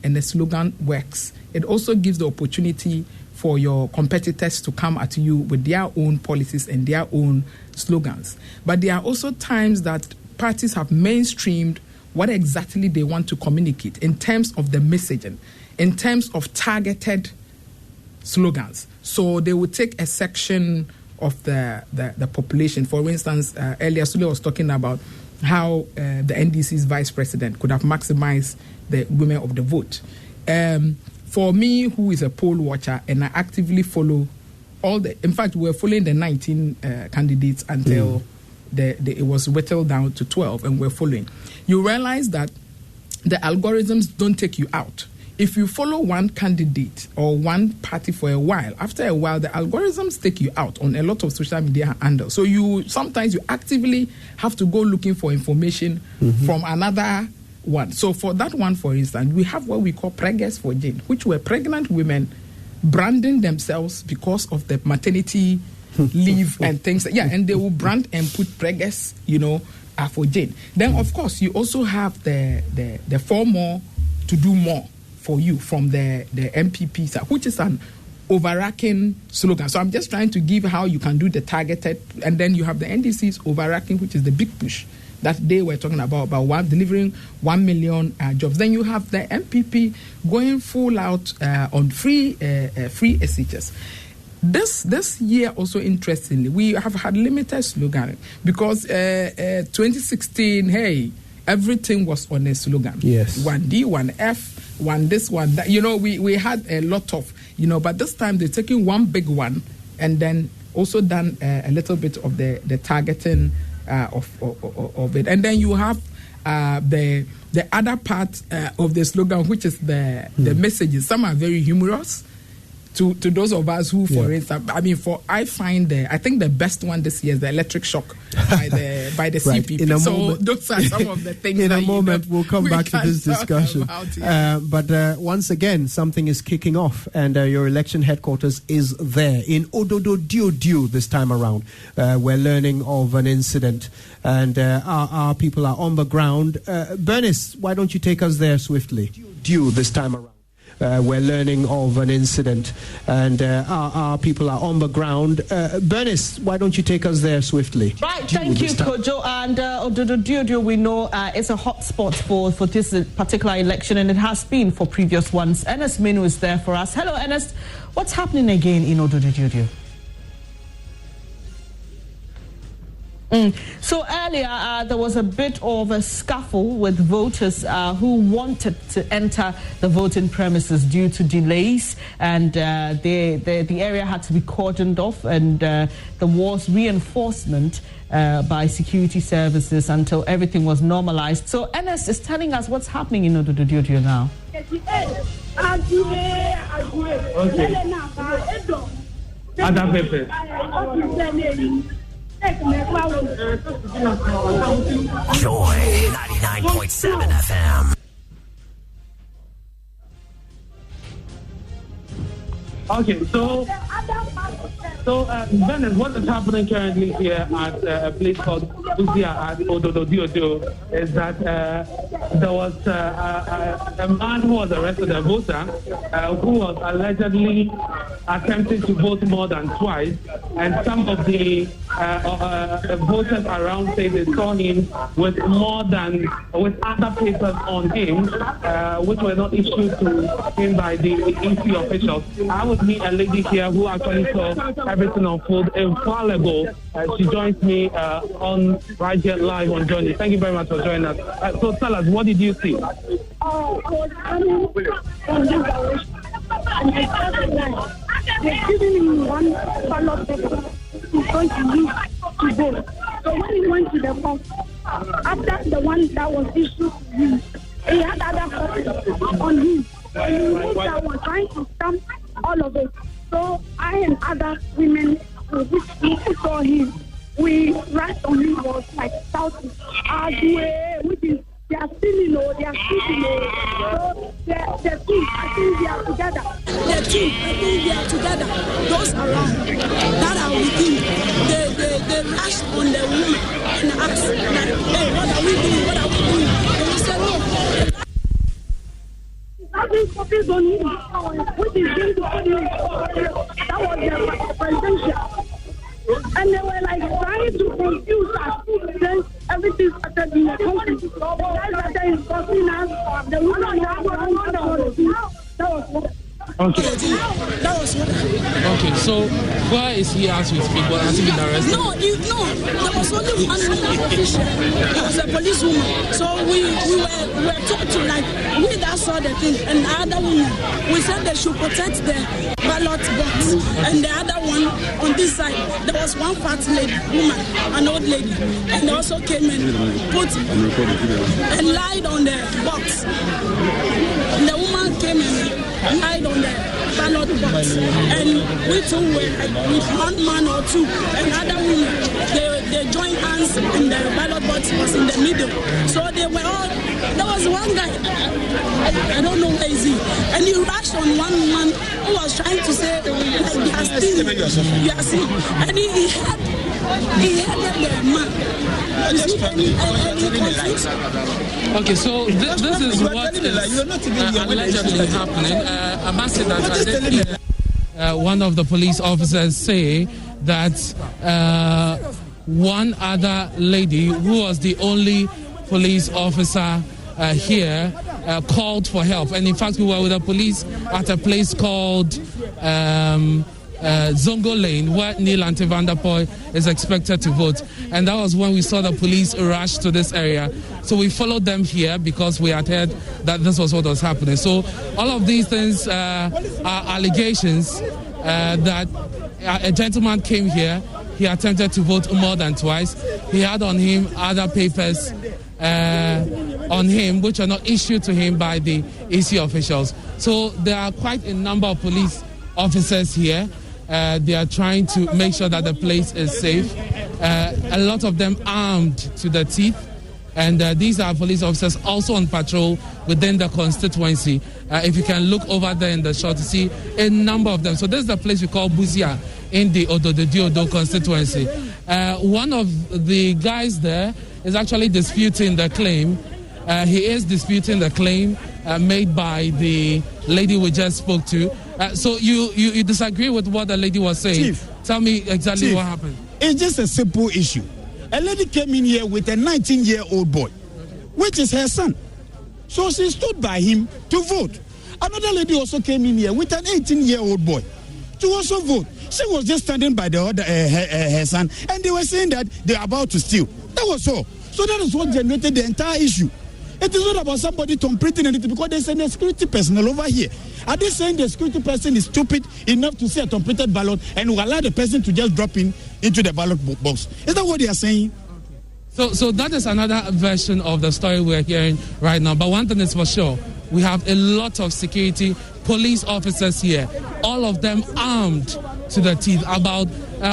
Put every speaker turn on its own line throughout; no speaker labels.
and the slogan works, it also gives the opportunity for your competitors to come at you with their own policies and their own slogans. But there are also times that parties have mainstreamed what exactly they want to communicate in terms of the messaging, in terms of targeted slogans. So they would take a section of the population. For instance, earlier Sule was talking about how the NDC's vice president could have maximized the women of the vote. For me, who is a poll watcher, and I actively follow in fact, we're following the 19 candidates until it was whittled down to 12, and we're following. You realize that the algorithms don't take you out. If you follow one candidate or one party for a while, after a while, the algorithms take you out on a lot of social media handles. So sometimes you actively have to go looking for information from another one. So for that one, for instance, we have what we call preggers for Jane, which were pregnant women branding themselves because of the maternity leave and things. And they will brand and put preggers, for Jane. Then, of course, you also have the for more to do more for you from the MPP, which is an overarching slogan. So I'm just trying to give how you can do the targeted, and then you have the NDC's overarching, which is the big push that they were talking about delivering 1 million jobs. Then you have the MPP going full out on free SHS. This year also, interestingly, we have had limited slogan because 2016, everything was on a slogan.
Yes.
1D, 1F, one this, one that. We had a lot of, but this time they're taking one big one and then also done a little bit of the targeting of it. And then you have the other part of the slogan, which is the messages. Some are very humorous to those of us who, for instance, I think the best one this year is the electric shock by the right. CPP. So those are some of the things.
In a moment, we'll come back to this discussion. But once again, something is kicking off, and your election headquarters is there in Ododo Diodio this time around. We're learning of an incident, and our people are on the ground. Bernice, why don't you take us there swiftly? Due this time around. We're learning of an incident, and our people are on the ground. Bernice, why don't you take us there swiftly?
Right, thank you, Kojo. And Ododo Diodio, we know it's a hot spot for this particular election, and it has been for previous ones. Ernest Menu is there for us. Hello, Ernest. What's happening again in Ododo Diodio? So earlier, there was a bit of a scuffle with voters who wanted to enter the voting premises due to delays, and the area had to be cordoned off, and there was reinforcement by security services until everything was normalized. So Ernest is telling us what's happening in Ododo Diodio now.
Joy 99.7 FM.
Okay, so Bennett, what is happening currently here at a place called Uzia at Ododo Diodio is that there was a man who was arrested, a voter, who was allegedly attempting to vote more than twice, and some of the voters around say they saw him with other papers on him, which were not issued to him by the EC officials. I would meet a lady here who actually saw everything unfold a while ago. She joins me on right here live on Journey. Thank you very much for joining us. So tell us, what did you see?
They're giving him one ballot paper he's going to use to vote. So when he went to the post, after the one that was issued to him, he had other copies on him. And he moved that one, trying to stamp all of it. So I and other women which saw him, we rushed on him, was like shouting, which is they are stealing, they are stealing. So the team, I think they are together. The team, I think they are together. Those around that are with him, they rush on the woman and ask, like, hey, what are we doing? What are we doing? And he said, no. having copies on him, which is going to put him. That was the presidential. And they were like trying to confuse us. Then everything started being a conflict. The guy that is causing us, the woman that was what.
Okay.
That was what.
Okay, so where is he as we speak? What has he been arrested?
No, there was only one official. It was a policewoman. So we were told to, like, we that saw the thing, and the other woman, we said they should protect the ballot box. And the other one on this side, there was one fat lady, woman, an old lady, and they also came and put and lied on the box. And the woman came and lied on the ballot box, and we too were like with one man or two, and other women, they joined hands, and the ballot box was in the middle. So they were all. There was one guy, I don't know where is he, and he rushed on one woman who was trying to say like you are still, and he had the man.
Okay, so this is what is allegedly happening. I must say that I did hear one of the police officers say that one other lady who was the only police officer here called for help. And in fact, we were with the police at a place called Zongo Lane, where Neil Antivanderpoy is expected to vote. And that was when we saw the police rush to this area. So we followed them here because we had heard that this was what was happening. So all of these things are allegations that a gentleman came here. He attempted to vote more than twice. He had on him other papers on him which are not issued to him by the EC officials. So there are quite a number of police officers here. They are trying to make sure that the place is safe. A lot of them armed to the teeth. And these are police officers also on patrol within the constituency. If you can look over there in the shot to see a number of them. So this is the place we call Buzia in the Odo constituency. One of the guys there is actually disputing the claim. He is disputing the claim made by the lady we just spoke to. So you disagree with what the lady was saying?
Chief,
tell me exactly
Chief,
what happened.
It's just a simple issue. A lady came in here with a 19-year-old boy, which is her son. So she stood by him to vote. Another lady also came in here with an 18-year-old boy to also vote. She was just standing by the other her son, and they were saying that they are about to steal. That was all. So that is what generated the entire issue. It is not about somebody completing anything because there's a security personnel over here. Are they saying the security person is stupid enough to see a completed ballot and will allow the person to just drop into the ballot box? Is that what they are saying?
So that is another version of the story we're hearing right now. But one thing is for sure, we have a lot of security police officers here, all of them armed to the teeth. About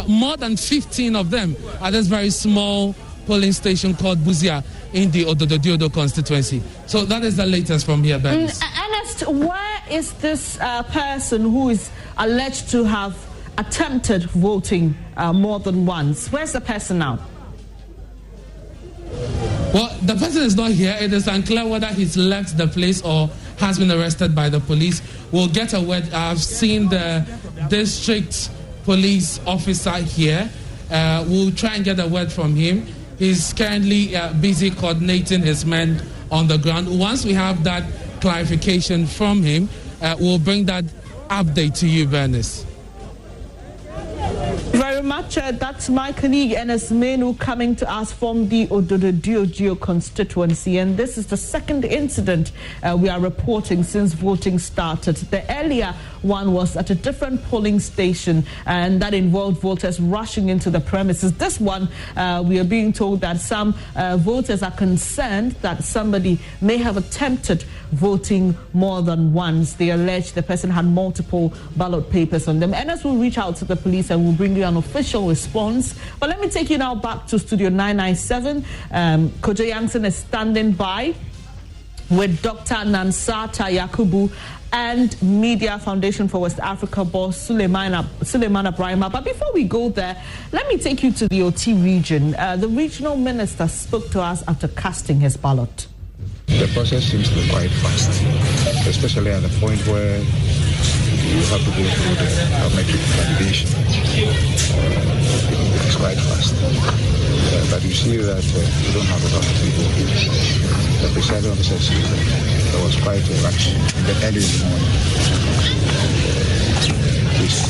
more than 15 of them at this very small polling station called Buzia in the Odo constituency. So that is the latest from here, Bernice.
Ernest, where is this person who is alleged to have attempted voting more than once? Where's the person now?
Well, the person is not here. It is unclear whether he's left the place or has been arrested by the police. We'll get a word. I've seen the district police officer here. We'll try and get a word from him. He's currently busy coordinating his men on the ground. Once we have that clarification from him, we'll bring that update to you, Bernice.
Very much. That's my colleague Enes Menu coming to us from the Odo constituency, and this is the second incident we are reporting since voting started. The earlier one was at a different polling station, and that involved voters rushing into the premises. This one, we are being told that some voters are concerned that somebody may have attempted voting more than once. They allege the person had multiple ballot papers on them. Enes will reach out to the police and will bring you an official response. But let me take you now back to Studio 997. Kojo Yankson is standing by with Dr. Nansata Yakubu and Media Foundation for West Africa boss Suleiman Abrahima. But before we go there, let me take you to the OT region. The regional minister spoke to us after casting his ballot.
The process seems to be quite fast. especially at the point where you have to go through the biometric validation. It's quite fast. But you see that you don't have a lot of people. The presiding officer said there was quite a rush in the early morning. He's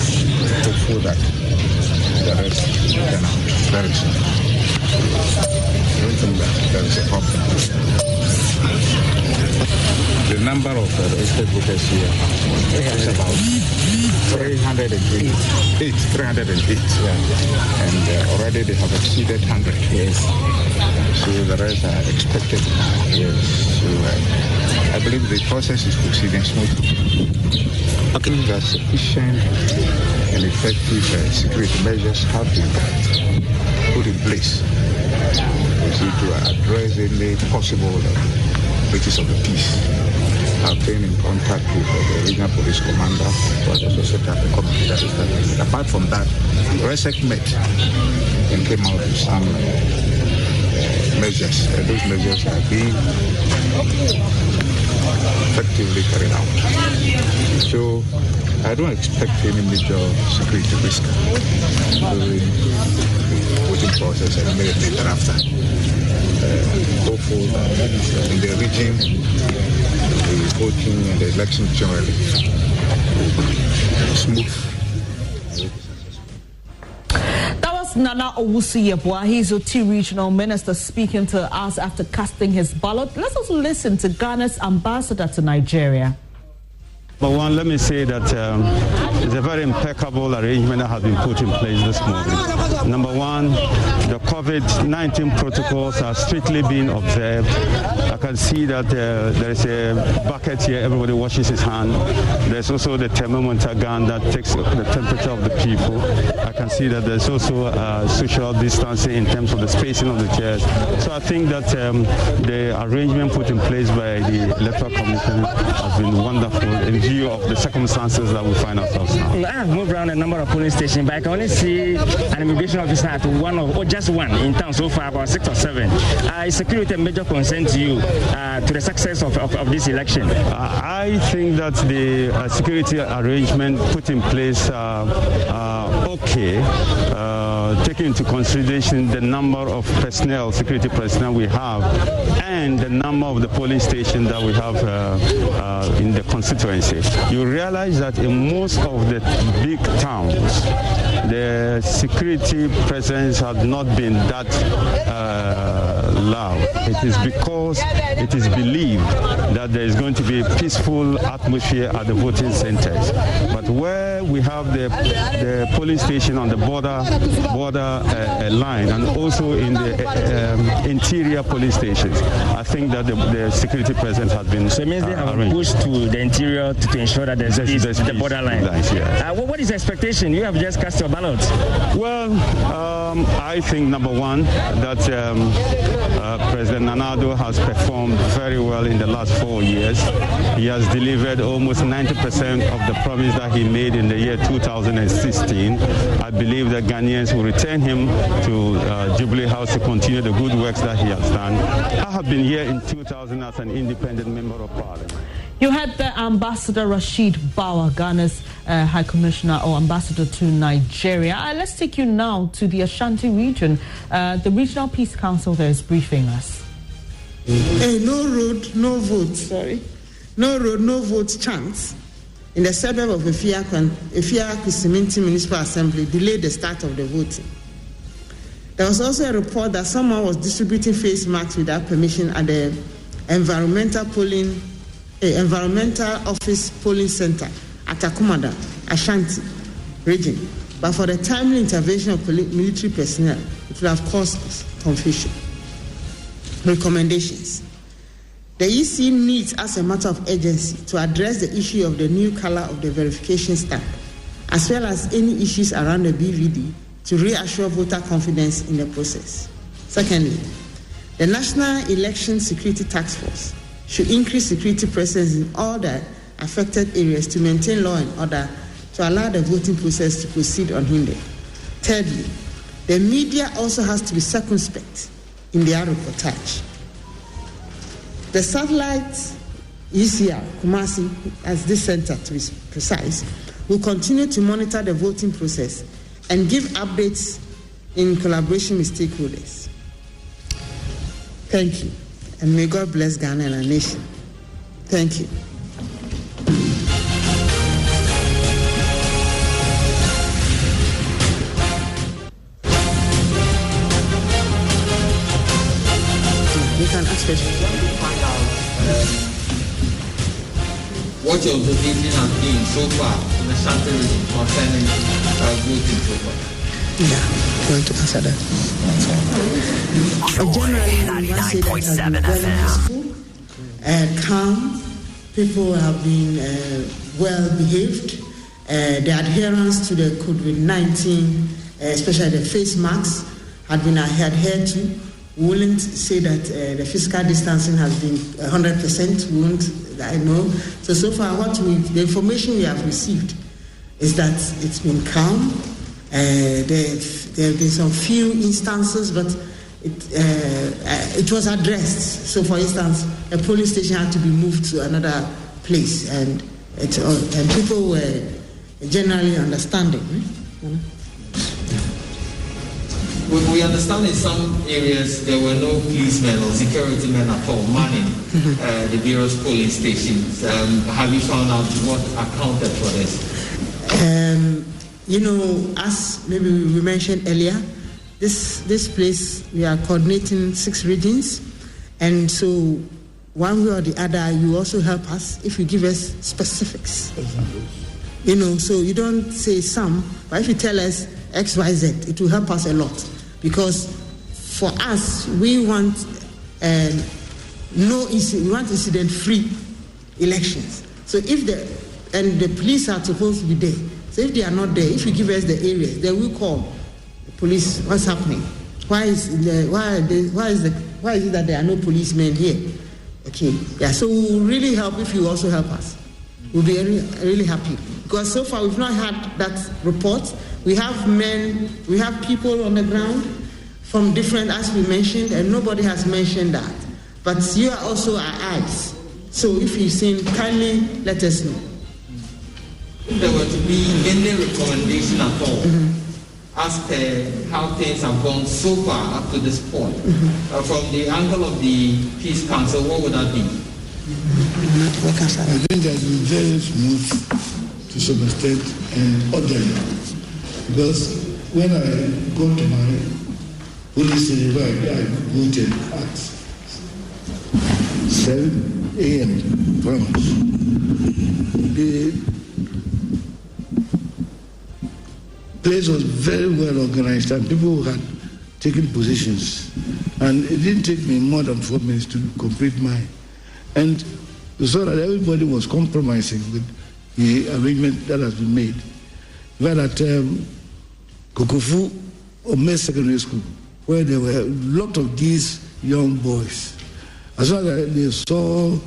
hopeful that the rest can out very soon. I don't think that there is a problem. The number of registered voters here is about 308. Yeah. And already they have exceeded 100. Yes. So the rest are expected. Yes. So I believe the process is proceeding smoothly. Okay. That sufficient and effective security measures have been put in place to address any possible breaches of the peace. I've been in contact with the regional police commander, who has also set up a committee that is starting. Apart from that, RESEC met and came out with some measures. Those measures are being effectively carried out. So I don't expect any major security risk during the voting process and immediately thereafter. Hopeful that in the region, the voting and the election generally smooth.
That was Nana Owusu-Yeboah. He's Oti Regional Minister speaking to us after casting his ballot. Let's also listen to Ghana's ambassador to Nigeria.
But one, let me say that it's a very impeccable arrangement that has been put in place this morning. Number one, the COVID-19 protocols are strictly being observed. I can see that there is a bucket here, everybody washes his hand. There's also the thermometer gun that takes the temperature of the people. I can see that there's also social distancing in terms of the spacing of the chairs. So I think that the arrangement put in place by the Electoral Commission has been wonderful in view of the circumstances that we find ourselves now.
I have moved around a number of polling stations, but I can only see an immigration officer at just one in town so far, about 6 or 7. Is security a major concern to you, to the success of this election?
I think that the security arrangement put in place okay, taking into consideration the number of personnel, security personnel we have, and the number of the polling stations that we have in the constituency. You realize that in most of the big towns, the security presence has not been that loud. It is because it is believed that there is going to be a peaceful atmosphere at the voting centers. But where we have the polling station on the border line and also in the interior police stations, I think that the security presence has been
So it means they have pushed to the interior to ensure that there's peace at the borderline.
Yeah.
What is the expectation? You have just cast your ballot.
Well, I think number one that President Nana Addo has performed very well in the last 4 years. He has delivered almost 90% of the promise that he made in the year 2016. I believe that Ghanaians will return him to Jubilee House to continue the good works that he has done. I have been here in 2000 as an independent member of parliament.
You had the Ambassador Rashid Bawa, Ghana's High Commissioner or Ambassador to Nigeria. Let's take you now to the Ashanti region. The Regional Peace Council there is briefing us.
No road, no vote. Sorry. No road, no vote chance in the suburb of Efia Kusiminti Municipal Assembly delayed the start of the voting. There was also a report that someone was distributing face masks without permission at the Environmental Office Polling Center at Akumada, Ashanti region. But for the timely intervention of military personnel, it would have caused confusion. Recommendations. The EC needs, as a matter of urgency, to address the issue of the new color of the verification stamp, as well as any issues around the BVD, to reassure voter confidence in the process. Secondly, the National Election Security Task Force should increase security presence in all the affected areas to maintain law and order to allow the voting process to proceed unhindered. Thirdly, the media also has to be circumspect in their reportage. The satellite ECR, Kumasi, as this center to be precise, will continue to monitor the voting process and give updates in collaboration with stakeholders. Thank you, and may God bless Ghana and our nation. Thank you. You can ask questions.
What your observation has been so far in the Ashanti region concerning voting so far?
Yeah, I'm going to answer that. Generally, we must say that has been very peaceful, calm. People have been well behaved. The adherence to the COVID-19, especially the face masks, had been adhered to. We wouldn't say that the physical distancing has been 100%. We won't, I know. So far, the information we have received is that it's been calm. There have been some few instances, but it was addressed. So, for instance, a police station had to be moved to another place, and people were generally understanding.
We understand in some areas there were no policemen or security men at all manning the various polling stations. Have you found out what accounted for this?
As maybe we mentioned earlier, this place, we are coordinating 6 regions, and so one way or the other, you also help us if you give us specifics. So you don't say some, but if you tell us X, Y, Z, it will help us a lot. Because for us, we want we want incident-free elections. So if the police are supposed to be there. So if they are not there, if you give us the areas, then we call the police. What's happening? Why is it that there are no policemen here? Okay, yeah. So we will really help if you also help us. We'll be really, really happy because so far we've not had that report. We have people on the ground from different, as we mentioned, and nobody has mentioned that. But you are also our eyes. So if you've seen, kindly let us know.
If there were to be any recommendation at all, as per how things have gone so far up to this point, from the angle of the Peace Council, what would that be?
I think that will be very smooth to some extent and orderly. Because when I go to my police station where I voted at 7 a.m. the place was very well organized and people had taken positions. And it didn't take me more than 4 minutes to complete mine. And we saw that everybody was compromising with the arrangement that has been made. Well, at Kokofu or Mess Secondary School, where there were a lot of these young boys. As soon as they saw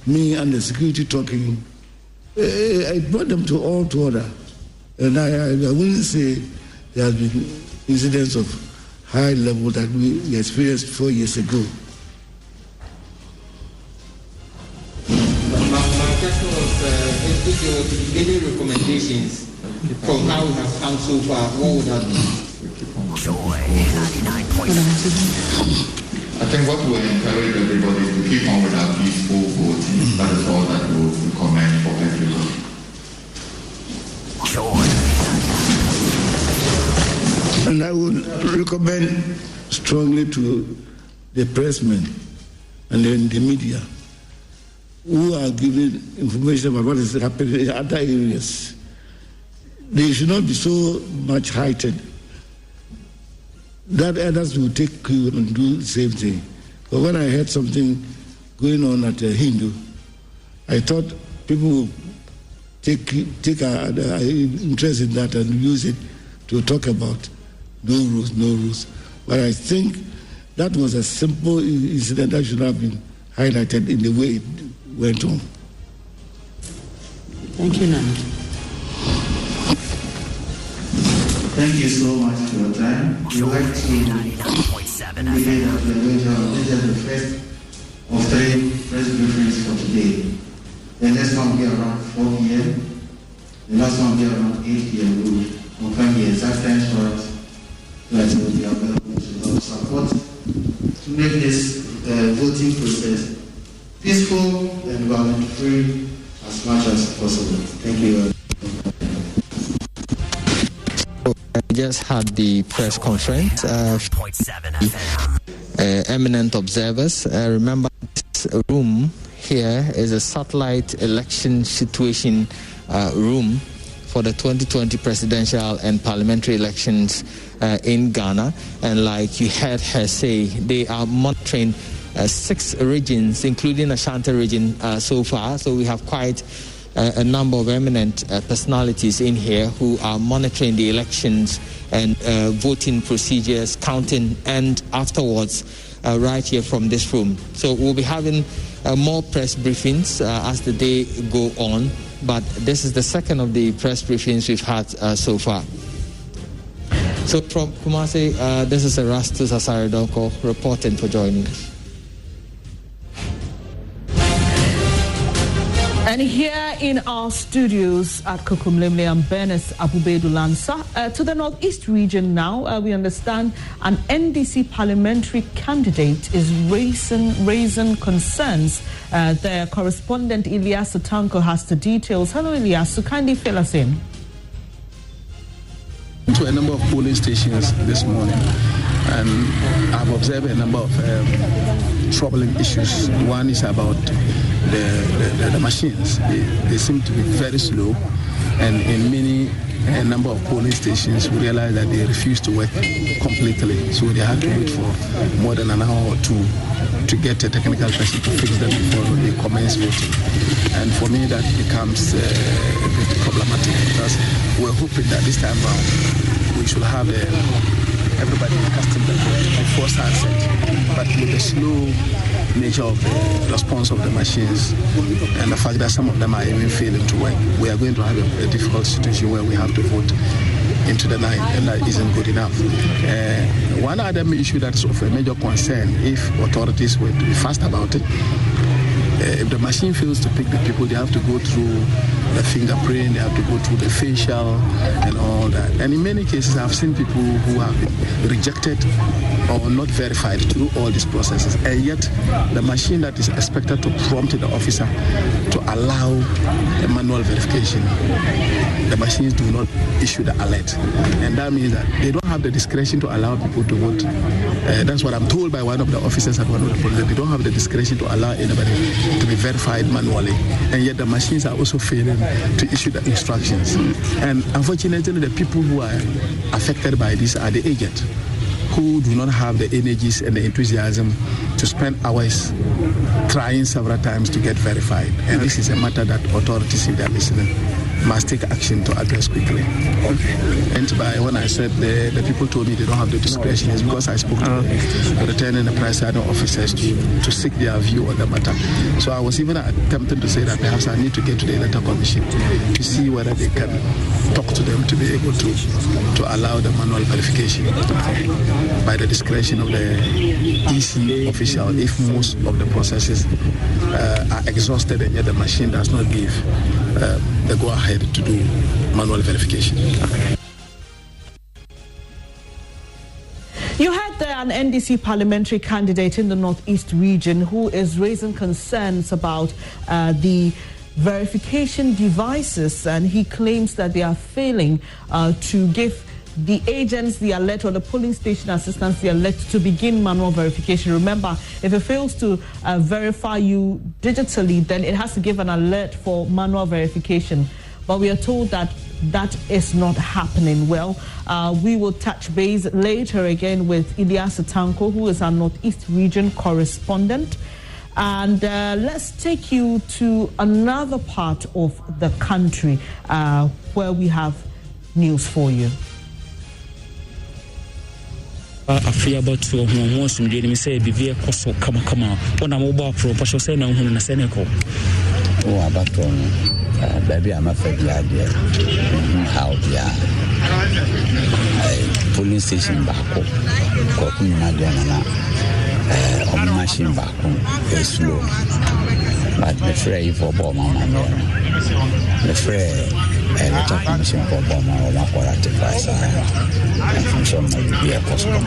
me and the security talking, I brought them to order. And I wouldn't say there has been incidents of high level that we experienced 4 years ago.
My question was, if there were to be any recommendations from how we have come so far, what would that be?
Joy 99.7.
I think what will encourage everybody is to keep on with our peaceful voting. That is all that we will recommend for everyone.
Joy.
And I would recommend strongly to the pressmen and then the media who are giving information about what is happening in other areas. They should not be so much heightened that others will take cue and do the same thing. But when I heard something going on at Hindu, I thought people would take interest in that and use it to talk about no rules. But I think that was a simple incident that should have been highlighted in the way it went on.
Thank you, Nana.
Thank you so much for your time. We would like to indicate that we are going to have the first of 3 press briefings for today. The next one will be around 4 p.m. The last one will be around 8 p.m. We will confirm the exact time slot that will be available to our support to make this voting process peaceful and violence-free as much as possible. Thank you.
We just had the press conference. Eminent observers. Remember, this room here is a satellite election situation room for the 2020 presidential and parliamentary elections in Ghana. And like you heard her say, they are monitoring 6 regions, including Ashanti region so far. So we have quite a number of eminent personalities in here who are monitoring the elections and voting procedures, counting, and afterwards right here from this room. So we'll be having more press briefings as the day go on, but this is the second of the press briefings we've had so far. So from Kumasi, this is Erastus Asaridonko reporting for joining us.
And here in our studios at Kokumlemle, I'm Bernice Abubedu Lansa. To the Northeast region now, we understand an NDC parliamentary candidate is raising concerns. Their correspondent Ilyasu Tanko has the details. Hello, Ilyasu, kindly fill us in.
To a number of polling stations this morning, and I've observed a number of troubling issues. One is about the machines. They seem to be very slow, and in a number of polling stations, we realize that they refuse to work completely. So they have to wait for more than an hour or two to get a technical person to fix them before they commence voting. And for me, that becomes a bit problematic, because we're hoping that this time around we should have everybody accustomed to before sunset. But with the slow nature of the response of the machines and the fact that some of them are even failing to work, we are going to have a difficult situation where we have to vote into the night, and that isn't good enough. One other issue that's of a major concern, if authorities were to be fast about it, if the machine fails to pick the people, they have to go through the fingerprint, they have to go through the facial and all that. And in many cases, I've seen people who have been rejected or not verified through all these processes. And yet, the machine that is expected to prompt the officer to allow a manual verification, the machines do not issue the alert. And that means that they don't have the discretion to allow people to vote. That's what I'm told by one of the officers at one of the police. They don't have the discretion to allow anybody to be verified manually. And yet the machines are also failing to issue the instructions. And unfortunately, the people who are affected by this are the agents, who do not have the energies and the enthusiasm to spend hours trying several times to get verified. And this is a matter that authorities, if they are listening, must take action to address quickly. And when I said the people told me they don't have the discretion, it's because I spoke to the returning and presiding officers to seek their view on the matter. So I was even attempting to say that perhaps I need to get to the Electoral Commission to see whether they can talk to them to be able to allow the manual verification by the discretion of the EC official if most of the processes are exhausted and yet the machine does not give the go-ahead to do manual verification.
You had an NDC parliamentary candidate in the Northeast region who is raising concerns about the verification devices, and he claims that they are failing to give the agents the alert, or the polling station assistants the alert to begin manual verification. Remember, if it fails to verify you digitally, then it has to give an alert for manual verification. But we are told that that is not happening. Well, we will touch base later again with Ilyasu Tanko, who is our Northeast region correspondent. And let's take you to another part of the country where we have news for you.
Afia about to who some did me say be very cost come on a mobile pro passion say no one Senegal.
Oh, about baby, I'm afraid how police station back on machine back is slow. But the fray for bomb, the fray, the commission for bomb, or one for ratify, and some may be a possible.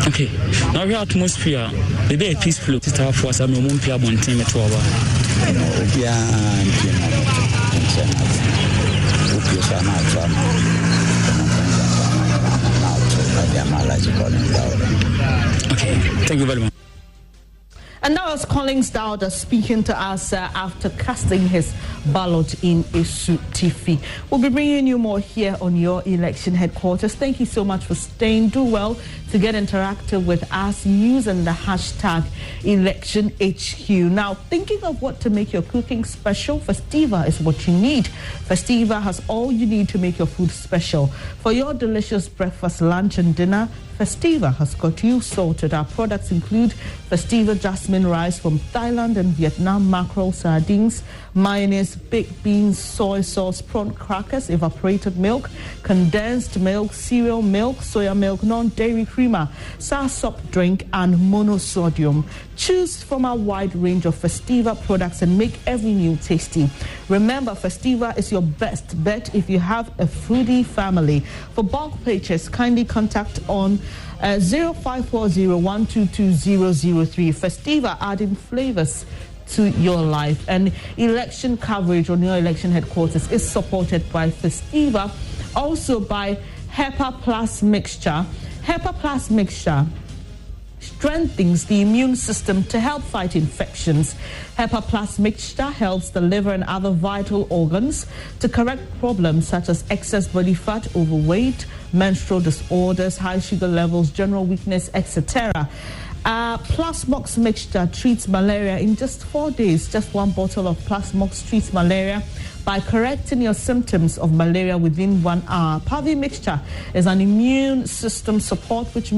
Okay, now your atmosphere, the day peaceful, it's our force, I'm a mumpia one team at all. Okay, thank you very much.
And that was Collins Dowder speaking to us after casting his ballot in Esu Tifi. We'll be bringing you more here on your election headquarters. Thank you so much for staying. Do well to get interactive with us using the hashtag ElectionHQ. Now, thinking of what to make your cooking special, Festiva is what you need. Festiva has all you need to make your food special. For your delicious breakfast, lunch, and dinner, Festiva has got you sorted. Our products include Festiva jasmine rice from Thailand and Vietnam, mackerel, sardines, mayonnaise, baked beans, soy sauce, prawn crackers, evaporated milk, condensed milk, cereal milk, soya milk, non-dairy creamer, soursop drink, and monosodium. Choose from our wide range of Festiva products and make every meal tasty. Remember, Festiva is your best bet if you have a foodie family. For bulk purchase, kindly contact on 0540-122-003. Festiva, adding flavors to your life. And election coverage on your election headquarters is supported by Festiva, also by HEPA Plus Mixture. HEPA Plus Mixture strengthens the immune system to help fight infections. HEPA Plus Mixture helps the liver and other vital organs to correct problems such as excess body fat, overweight, menstrual disorders, high sugar levels, general weakness, etc. Plasmox Mixture treats malaria in just 4 days. Just one bottle of Plasmox treats malaria by correcting your symptoms of malaria within 1 hour. Pavi Mixture is an immune system support which